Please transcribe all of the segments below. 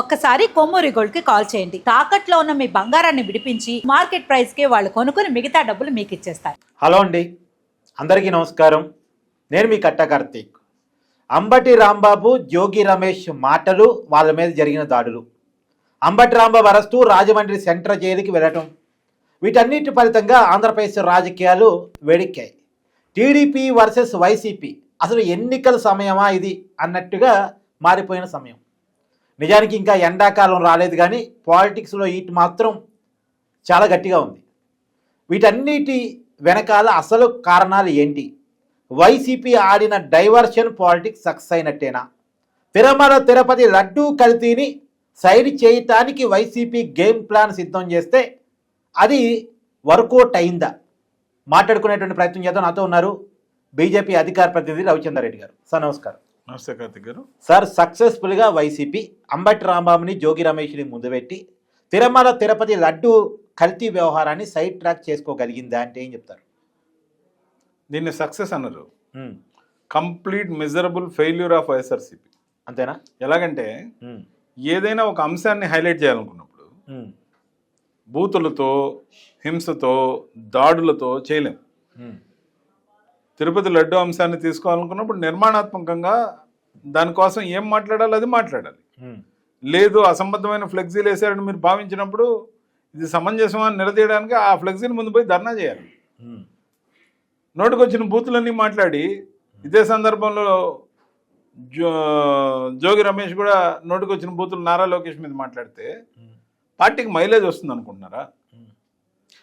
ఒక్కసారి కొమ్మూరి గోల్డ్ కి కాల్ చేయండి. తాకట్లో ఉన్న మీ బంగారాన్ని విడిపించి మార్కెట్ ప్రైస్ కి వాళ్ళు కొనుక్కుని మిగతా డబ్బులు మీకు ఇచ్చేస్తారు. హలో అండి, అందరికీ నమస్కారం. నేను మీ కట్ట కార్తీక్. అంబటి రాంబాబు, జోగి రమేష్ మాటలు, వాళ్ళ మీద జరిగిన దాడులు, అంబటి రాంబాబు అరెస్టు, రాజమండ్రి సెంట్రల్ జైలుకి వెళ్ళటం, వీటన్నిటి ఫలితంగా ఆంధ్రప్రదేశ్ రాజకీయాలు వేడెక్కాయి. టీడీపీ వర్సెస్ వైసీపీ, అసలు ఎన్నికల సమయమా ఇది అన్నట్టుగా మారిపోయిన సమయం. నిజానికి ఇంకా ఎండాకాలం రాలేదు, కానీ పాలిటిక్స్లో హీట్ మాత్రం చాలా గట్టిగా ఉంది. వీటన్నిటి వెనకాల అసలు కారణాలు ఏంటి? వైసీపీ ఆడిన డైవర్షన్ పాలిటిక్స్ సక్సెస్ అయినట్టేనా? తిరుమల తిరుపతి లడ్డూ కల్తీని సైడ్ చేయటానికి వైసీపీ గేమ్ ప్లాన్ సిద్ధం చేస్తే అది వర్కౌట్ అయిందా? మాట్లాడుకునేటువంటి ప్రయత్నం చేద్దాం. నాతో ఉన్నారు బీజేపీ అధికార ప్రతినిధి రవిచంద్రారెడ్డి గారు. సార్ నమస్కారం. నమస్తే కార్తిక్ గారు. సార్, సక్సెస్ఫుల్గా వైసీపీ అంబటి రాంబాబుని, జోగి రమేష్ని ముందు పెట్టి తిరుమల తిరుపతి లడ్డు కల్తీ వ్యవహారాన్ని సైడ్ ట్రాక్ చేసుకోగలిగిందా అంటే ఏం చెప్తారు? దీన్ని సక్సెస్ అన్నారు. Complete miserable failure of YSRCP. అంతేనా? ఎలాగంటే ఏదైనా ఒక అంశాన్ని హైలైట్ చేయాలనుకున్నప్పుడు బూతులతో, హింసతో, దాడులతో చేయలేం. తిరుపతి లడ్డు అంశాన్ని తీసుకోవాలనుకున్నప్పుడు నిర్మాణాత్మకంగా దానికోసం ఏం మాట్లాడాలి అది మాట్లాడాలి. లేదు, అసంబద్ధమైన ఫ్లెక్సీలు వేసారని మీరు భావించినప్పుడు ఇది సమంజసమా అని నిలదీయడానికి ఆ ఫ్లెక్సీని ముందు పోయి ధర్నా చేయాలి. నోటికొచ్చిన బూతులన్నీ మాట్లాడి, ఇదే సందర్భంలో జోగి రమేష్ కూడా నోటికొచ్చిన బూతులు నారా లోకేష్ మీద మాట్లాడితే పార్టీకి మైలేజ్ వస్తుంది అనుకుంటున్నారా?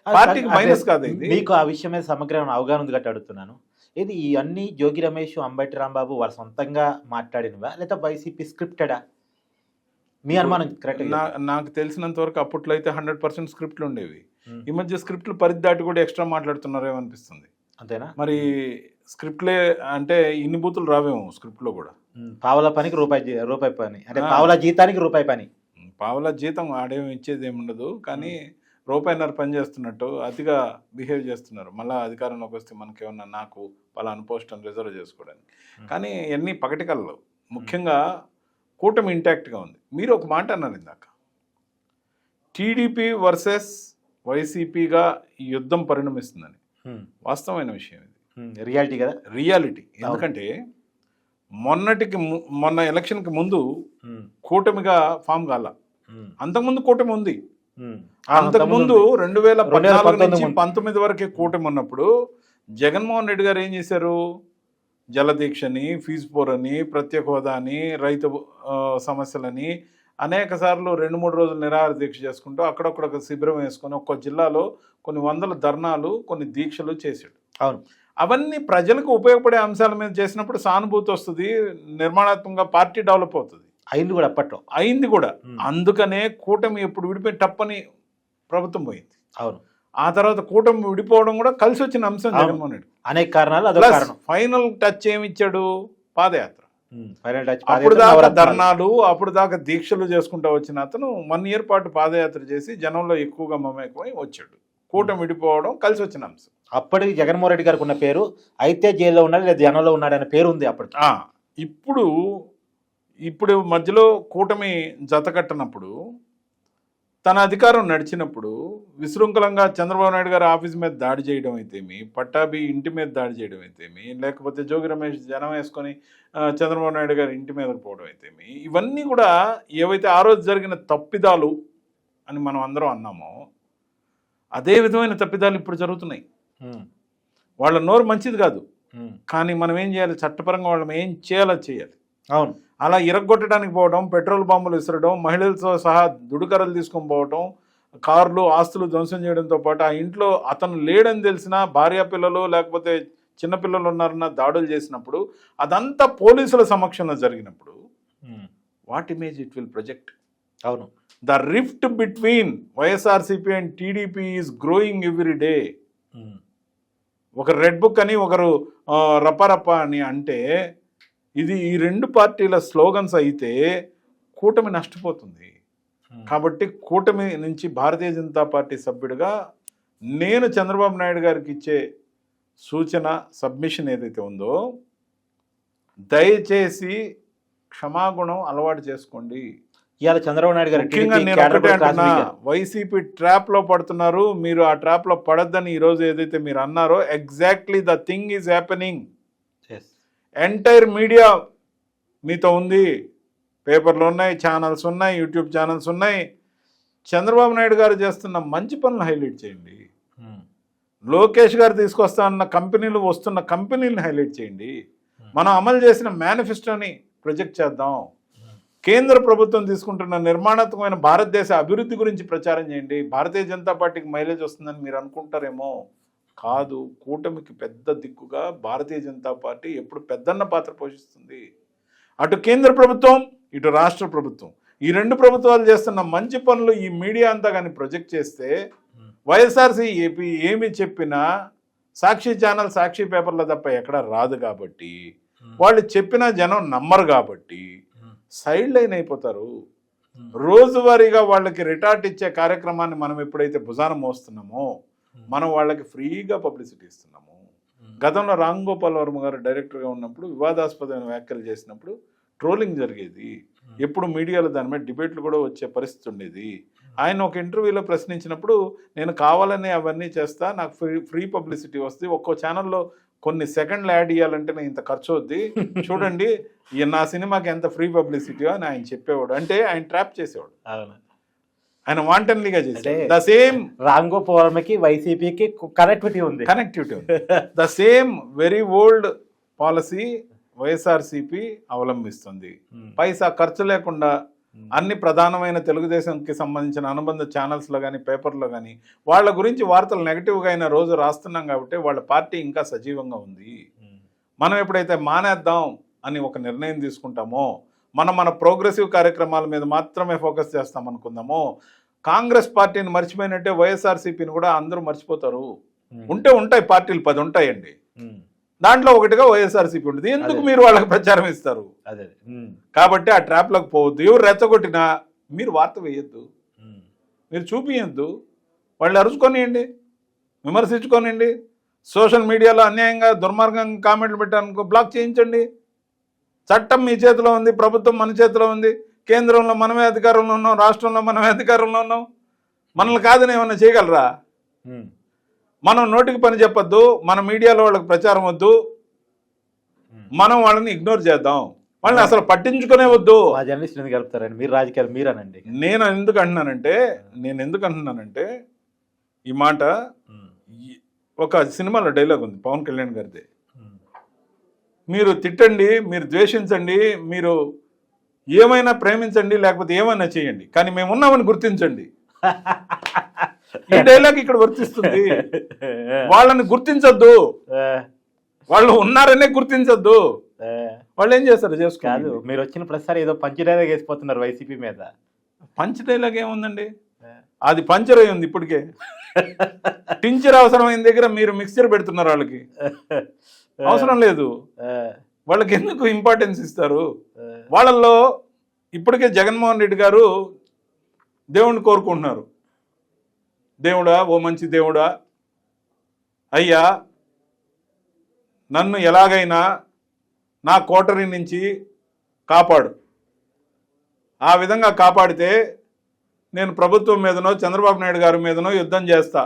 పార్టీకి మైనస్ కాదు. మీకు ఆ విషయం మీద సమగ్రమైన అవగాహన ఉంది గట్టి అడుగుతున్నాను. ఇది ఇవన్నీ జోగి రమేష్, అంబటి రాంబాబు వాళ్ళ సొంతంగా మాట్లాడినవా లేదా వైసీపీ స్క్రిప్టెడా? మీ అనుమానం కరెక్ట్? నాకు తెలిసినంత వరకు అప్పట్లో అయితే 100% స్క్రిప్ట్లు ఉండేవి. ఈ మధ్య స్క్రిప్ట్లు పరిధి దాటి కూడా ఎక్స్ట్రా మాట్లాడుతున్నారేమో అనిపిస్తుంది. అంతేనా? మరి స్క్రిప్ట్లే అంటే ఇన్ని బూతులు రావేమో స్క్రిప్ట్లో కూడా. పావుల పనికి రూపాయి పని, అంటే పావుల జీతానికి రూపాయి పని. పావుల జీతం ఆడేమి ఇచ్చేది ఏమి ఉండదు, కానీ రూపాయిన్నర పని చేస్తున్నట్టు అతిగా బిహేవ్ చేస్తున్నారు. మళ్ళీ అధికారంలోకి వస్తే మనకేమన్నా నాకు పలానా పోస్ట్ అని రిజర్వ్ చేసుకోవడానికి. కానీ ఇవన్నీ పగటికల్లో. ముఖ్యంగా కూటమి ఇంటాక్ట్గా ఉంది. మీరు ఒక మాట అన్నారు ఇందాక, టీడీపీ వర్సెస్ వైసీపీగా ఈ యుద్ధం పరిణమిస్తుందని. వాస్తవమైన విషయం ఇది. రియాలిటీ కదా? రియాలిటీ. ఎందుకంటే మొన్న ఎలక్షన్కి ముందు కూటమిగా ఫామ్ కాల. అంతకుముందు కూటమి ఉంది. అంతకుముందు 2014 నుంచి 19 వరకే కూటమి ఉన్నప్పుడు జగన్మోహన్ రెడ్డి గారు ఏం చేశారు? జలదీక్షని, ఫీజు పోరని, ప్రత్యేక హోదా అని, రైతు సమస్యలని అనేక సార్లు 2-3 రోజులు నిరాహార దీక్ష చేసుకుంటూ అక్కడొక్కడ శిబిరం వేసుకొని ఒక్కో జిల్లాలో కొన్ని వందల ధర్నాలు, కొన్ని దీక్షలు చేశాడు. అవును. అవన్నీ ప్రజలకు ఉపయోగపడే అంశాల మీద చేసినప్పుడు సానుభూతి వస్తుంది, నిర్మాణాత్మకంగా పార్టీ డెవలప్ అవుతుంది. అయింది కూడా, అప్పట్లో అయింది కూడా. అందుకనే కూటమి ఎప్పుడు విడిపోయి టప్పని ప్రభుత్వం పోయింది. అవును. ఆ తర్వాత కూటమి విడిపోవడం కూడా కలిసి వచ్చిన అంశం జగన్మోహన్ రెడ్డి. అనేక కారణాలు. ఫైనల్ టచ్ ఏమి ఇచ్చాడు? పాదయాత్ర. అప్పుడు దాకా ధర్నాలు, అప్పుడు దాకా దీక్షలు చేసుకుంటూ వచ్చిన అతను 1 year పాటు పాదయాత్ర చేసి జనంలో ఎక్కువగా మమేకమై వచ్చాడు. కూటమి విడిపోవడం కలిసి వచ్చిన అంశం. అప్పటికి జగన్మోహన్ రెడ్డి గారికి ఉన్న పేరు అయితే జైల్లో ఉన్నాడు లేదా జనంలో ఉన్నాడు అనే పేరు ఉంది అప్పటికి. ఇప్పుడు మధ్యలో కూటమి జతకట్టనప్పుడు, తన అధికారం నడిచినప్పుడు విశృంఖలంగా చంద్రబాబు నాయుడు గారు ఆఫీస్ మీద దాడి చేయడం అయితేమి, పట్టాభి ఇంటి మీద దాడి చేయడం అయితేమి, లేకపోతే జోగి రమేష్ జనం వేసుకొని చంద్రబాబు నాయుడు గారి ఇంటి మీదకి పోవడం అయితేమి, ఇవన్నీ కూడా ఏవైతే ఆ రోజు జరిగిన తప్పిదాలు అని మనం అందరం అన్నామో అదే విధమైన తప్పిదాలు ఇప్పుడు జరుగుతున్నాయి. వాళ్ళ నోరు మంచిది కాదు, కానీ మనం ఏం చేయాలి? చట్టపరంగా వాళ్ళని ఏం చేయాలో చేయాలి. అవును. అలా ఇరగొట్టడానికి పోవడం, పెట్రోల్ బాంబులు విసరడం, మహిళలతో సహా దుడుకరలు తీసుకొని పోవడం, కార్లు, ఆస్తులు ధ్వంసం చేయడంతో పాటు ఆ ఇంట్లో అతను లేడని తెలిసినా భార్య పిల్లలు లేకపోతే చిన్నపిల్లలు ఉన్నారన్న దాడులు చేసినప్పుడు, అదంతా పోలీసుల సమక్షంలో జరిగినప్పుడు what image it will project? అవును. The rift between YSRCP and TDP is growing every day. ఒకరు రెడ్ బుక్ అని, ఒకరు రప్పరప్ప అని అంటే ఇది ఈ 2 పార్టీల స్లోగన్స్ అయితే కూటమి నష్టపోతుంది. కాబట్టి కూటమి నుంచి భారతీయ జనతా పార్టీ సభ్యుడిగా నేను చంద్రబాబు నాయుడు గారికి ఇచ్చే సూచన, సబ్మిషన్ ఏదైతే ఉందో, దయచేసి క్షమాగుణం అలవాటు చేసుకోండి. ఇవాళ చంద్రబాబు నాయుడు గారు ముఖ్యంగా TDP నేను క్యాడర్ ఒకటే కూడా అంటున్నా, క్లాసిఫిక్ గా. వైసీపీ ట్రాప్ లో పడుతున్నారు. మీరు ఆ ట్రాప్ లో పడద్దని ఈ రోజు ఏదైతే మీరు అన్నారో, exactly the thing is happening. Yes. Entire media మీతో ఉంది, పేపర్లు ఉన్నాయి, ఛానల్స్ ఉన్నాయి, యూట్యూబ్ ఛానల్స్ ఉన్నాయి. చంద్రబాబు నాయుడు గారు చేస్తున్న మంచి పనులు హైలైట్ చేయండి. Hmm. లోకేష్ గారు తీసుకొస్తా అన్న కంపెనీలు, వస్తున్న కంపెనీలను హైలైట్ చేయండి. మనం అమలు చేసిన మేనిఫెస్టోని ప్రొజెక్ట్ చేద్దాం. కేంద్ర ప్రభుత్వం తీసుకుంటున్న నిర్మాణాత్మకమైన భారతదేశ అభివృద్ధి గురించి ప్రచారం చేయండి. భారతీయ జనతా పార్టీకి మైలేజ్ వస్తుందని మీరు అనుకుంటారేమో, కాదు. కూటమికి పెద్ద దిక్కుగా భారతీయ జనతా పార్టీ ఎప్పుడు పెద్దన్న పాత్ర పోషిస్తుంది. అటు కేంద్ర ప్రభుత్వం, ఇటు రాష్ట్ర ప్రభుత్వం, ఈ రెండు ప్రభుత్వాలు చేస్తున్న మంచి పనులు ఈ మీడియా అంతా కానీ ప్రొజెక్ట్ చేస్తే, వైఎస్ఆర్సీపీ ఏమి చెప్పినా సాక్షి ఛానల్, సాక్షి పేపర్లో తప్ప ఎక్కడ రాదు. కాబట్టి వాళ్ళు చెప్పిన జనం నమ్మరు. కాబట్టి సైడ్ లైన్ అయిపోతారు. రోజువారీగా వాళ్ళకి రిటార్ట్ ఇచ్చే కార్యక్రమాన్ని మనం ఎప్పుడైతే భుజాన మోస్తున్నామో, మనం వాళ్ళకి ఫ్రీగా పబ్లిసిటీ ఇస్తున్నాము. గతంలో రామ్ గోపాల్ వర్మ గారు డైరెక్టర్గా ఉన్నప్పుడు వివాదాస్పదమైన వ్యాఖ్యలు చేసినప్పుడు ట్రోలింగ్ జరిగేది. ఎప్పుడు మీడియాలో దాని మీద డిబేట్లు కూడా వచ్చే పరిస్థితి ఉండేది. ఆయన ఒక ఇంటర్వ్యూలో ప్రశ్నించినప్పుడు, నేను కావాలని అవన్నీ చేస్తా, నాకు ఫ్రీ పబ్లిసిటీ వస్తుంది, ఒక్కో ఛానల్లో కొన్ని సెకండ్లు యాడ్ ఇవ్వాలంటే నేను ఇంత ఖర్చు అవుద్ది, చూడండి నా సినిమాకి ఎంత ఫ్రీ పబ్లిసిటీ అని ఆయన చెప్పేవాడు. అంటే ఆయన ట్రాప్ చేసేవాడు, ఆయన వాంటన్లీగా చేసేవాడు. ద సేమ్ రామ్ గోపాల్ వర్మకి వైసీపీకి కనెక్టివిటీ ఉంది. The same very old policy YSRCP అవలంబిస్తుంది. పైసా ఖర్చు లేకుండా అన్ని ప్రధానమైన తెలుగుదేశంకి సంబంధించిన అనుబంధ ఛానల్స్లో కానీ, పేపర్లో కానీ వాళ్ళ గురించి వార్తలు నెగిటివ్గా అయిన రోజు రాస్తున్నాం. కాబట్టి వాళ్ళ పార్టీ ఇంకా సజీవంగా ఉంది. మనం ఎప్పుడైతే మానేద్దాం అని ఒక నిర్ణయం తీసుకుంటామో, మన ప్రోగ్రెసివ్ కార్యక్రమాల మీద మాత్రమే ఫోకస్ చేస్తాం అనుకుందామో, కాంగ్రెస్ పార్టీని మర్చిపోయినట్టే వైఎస్ఆర్సీపీని కూడా అందరూ మర్చిపోతారు. ఉంటాయి పార్టీలు 10 ఉంటాయండి, దాంట్లో ఒకటిగా వైఎస్ఆర్సీపీ ఉంటుంది. ఎందుకు మీరు వాళ్ళకి ప్రచారం ఇస్తారు? కాబట్టి ఆ ట్రాప్లోకి పోవద్దు. ఎవరు రెచ్చగొట్టినా మీరు వార్త వేయొద్దు, మీరు చూపించద్దు. వాళ్ళు అరుచుకొనియండి, విమర్శించుకోనియండి. సోషల్ మీడియాలో అన్యాయంగా దుర్మార్గంగా కామెంట్లు పెట్టారనుకో, బ్లాక్ చేయించండి. చట్టం మీ చేతిలో ఉంది, ప్రభుత్వం మన చేతిలో ఉంది. కేంద్రంలో మనమే అధికారంలో ఉన్నాం, రాష్ట్రంలో మనమే అధికారంలో ఉన్నాం. మనల్ని కాదని ఏమన్నా చేయగలరా? మనం నోటికి పని చెప్పొద్దు, మన మీడియాలో వాళ్ళకి ప్రచారం వద్దు, మనం వాళ్ళని ఇగ్నోర్ చేద్దాం, వాళ్ళని అసలు పట్టించుకునే వద్దు. జర్నలిస్ట్ గలుపుతారండి మీరు, రాజకీయాలు మీరనండి. నేను ఎందుకు అంటున్నానంటే ఈ మాట ఒక సినిమాలో డైలాగ్ ఉంది, పవన్ కళ్యాణ్ గారిది. మీరు తిట్టండి, మీరు ద్వేషించండి, మీరు ఏమైనా ప్రేమించండి, లేకపోతే ఏమైనా చేయండి, కానీ మేము ఉన్నామని గుర్తించండి. ఈ డైలాగ్ ఇక్కడ వర్తిస్తుంది. వాళ్ళని గుర్తించొద్దు, వాళ్ళు ఉన్నారనే గుర్తించొద్దు. వాళ్ళు ఏం చేస్తారు చేసుకోదు. మీరు వచ్చిన ప్రతిసారి ఏదో పంచ్ డైలాగ్ వేసిపోతున్నారు వైసీపీ మీద. పంచ్ డైలాగ్ ఏముందండి, అది పంచర్ అయి ఉంది ఇప్పటికే. టించర్ అవసరమైన దగ్గర మీరు మిక్చర్ పెడుతున్నారు. వాళ్ళకి అవసరం లేదు, వాళ్ళకి ఎందుకు ఇంపార్టెన్స్ ఇస్తారు? వాళ్ళల్లో ఇప్పటికే జగన్మోహన్ రెడ్డి గారు దేవుణ్ణి కోరుకుంటున్నారు. దేవుడా, ఓ మంచి దేవుడా, అయ్యా నన్ను ఎలాగైనా నా కోటరీ నుంచి కాపాడు. ఆ విధంగా కాపాడితే నేను ప్రభుత్వం మీదనో చంద్రబాబు నాయుడు గారి మీదనో యుద్ధం చేస్తా,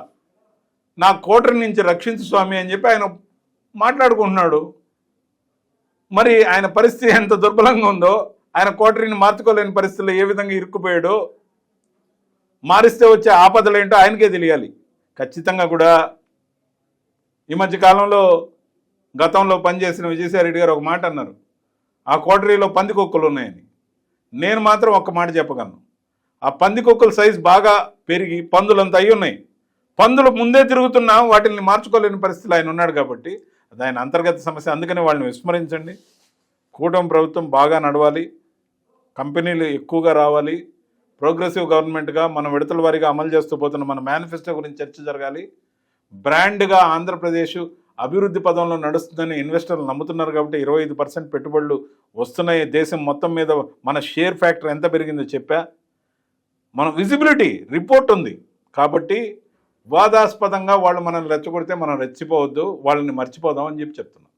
నా కోటరీ నుంచి రక్షించు స్వామి అని చెప్పి ఆయన మాట్లాడుకుంటున్నాడు. మరి ఆయన పరిస్థితి ఎంత దుర్బలంగా ఉందో, ఆయన కోటరీని మార్చుకోలేని పరిస్థితుల్లో ఏ విధంగా ఇరుక్కుపోయాడో, మారిస్తే వచ్చే ఆపదలు ఏంటో ఆయనకే తెలియాలి. ఖచ్చితంగా కూడా ఈ మధ్య కాలంలో గతంలో పనిచేసిన విజయసాయిరెడ్డి గారు ఒక మాట అన్నారు, ఆ కోటరీలో పందికొక్కులు ఉన్నాయని. నేను మాత్రం ఒక్క మాట చెప్పగలను, ఆ పందికొక్కుల సైజు బాగా పెరిగి పందులంతా అయి ఉన్నాయి. పందులు ముందే తిరుగుతున్నా వాటిని మార్చుకోలేని పరిస్థితులు ఆయన ఉన్నాడు. కాబట్టి అది ఆయన అంతర్గత సమస్య. అందుకని వాళ్ళని విస్మరించండి. కూటమి ప్రభుత్వం బాగా నడవాలి, కంపెనీలు ఎక్కువగా రావాలి, ప్రోగ్రెసివ్ గవర్నమెంట్గా మనం విడతల వారీగా అమలు చేస్తూ పోతున్న మన మేనిఫెస్టో గురించి చర్చ జరగాలి. బ్రాండ్గా ఆంధ్రప్రదేశ్ అభివృద్ధి పదంలో నడుస్తుందని ఇన్వెస్టర్లు నమ్ముతున్నారు. కాబట్టి 25% పెట్టుబడులు వస్తున్నాయి. దేశం మొత్తం మీద మన షేర్ ఫ్యాక్టర్ ఎంత పెరిగిందో చెప్పా. మన విజిబిలిటీ రిపోర్ట్ ఉంది. కాబట్టి వివాదాస్పదంగా వాళ్ళు మనల్ని రెచ్చగొడితే మనం రెచ్చిపోవద్దు, వాళ్ళని మర్చిపోదాం అని చెప్తున్నాం.